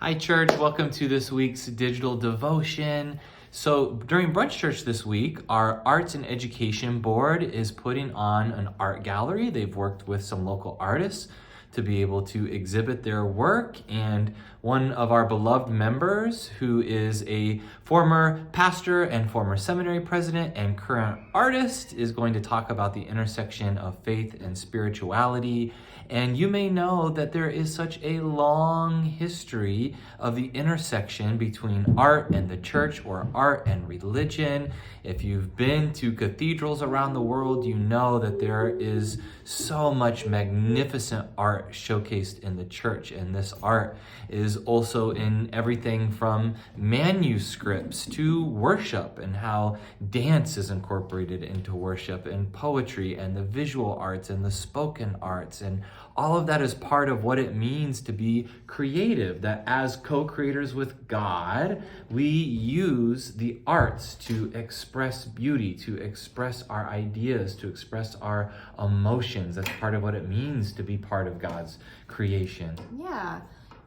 Hi, church. Welcome to this week's digital devotion. So, during Brunch Church this week, our Arts and Education Board is putting on an art gallery. They've worked with some local artists to be able to exhibit their work. And one of our beloved members, who is a former pastor and former seminary president and current artist, is going to talk about the intersection of faith and spirituality. And you may know that there is such a long history of the intersection between art and the church, or art and religion. If you've been to cathedrals around the world, you know that there is so much magnificent art showcased in the church. And this art is also in everything from manuscripts to worship, and how dance is incorporated into worship, and poetry and the visual arts and the spoken arts. And all of that is part of what it means to be creative, that as co-creators with God, we use the arts to express beauty, to express our ideas, to express our emotions. That's part of what it means to be part of God's creation. Yeah.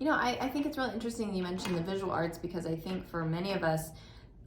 I think it's really interesting you mentioned the visual arts, because I think for many of us,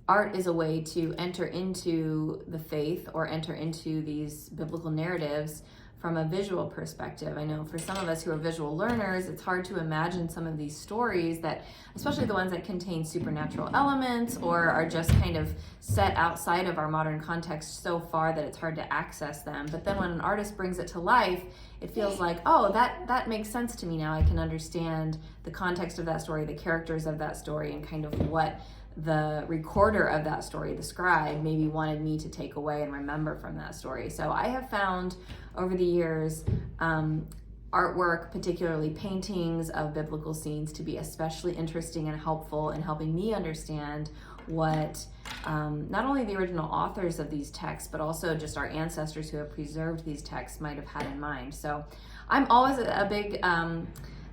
art is a way to enter into the faith or enter into these biblical narratives from a visual perspective. I know for some of us who are visual learners, it's hard to imagine some of these stories that, especially the ones that contain supernatural elements or are just kind of set outside of our modern context so far that it's hard to access them. But then when an artist brings it to life, it feels like, oh, that makes sense to me now. I can understand the context of that story, the characters of that story, and kind of what the recorder of that story, the scribe, maybe wanted me to take away and remember from that story. So I have found over the years artwork, particularly paintings of biblical scenes, to be especially interesting and helpful in helping me understand what not only the original authors of these texts, but also just our ancestors who have preserved these texts might have had in mind. So I'm always a big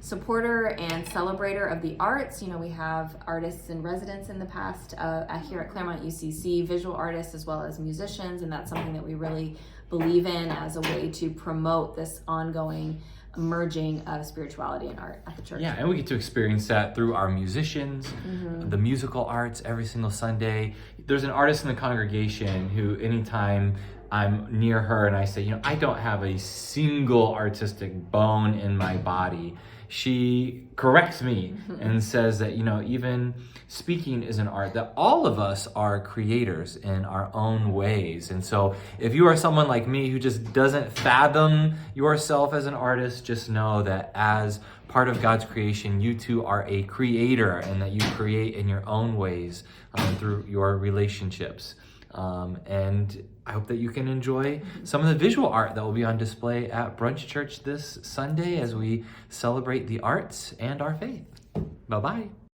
supporter and celebrator of the arts. We have artists in residence in the past here at Claremont UCC, visual artists as well as musicians, and that's something that we really believe in as a way to promote this ongoing merging of spirituality and art at the church. Yeah, and we get to experience that through our musicians, the musical arts every single Sunday. There's an artist in the congregation who, anytime I'm near her and I say, I don't have a single artistic bone in my body, she corrects me and says that, even speaking is an art, that all of us are creators in our own ways. And so if you are someone like me who just doesn't fathom yourself as an artist, just know that as part of God's creation, you too are a creator, and that you create in your own ways through your relationships. And I hope that you can enjoy some of the visual art that will be on display at Brunch Church this Sunday as we celebrate the arts and our faith. Bye-bye.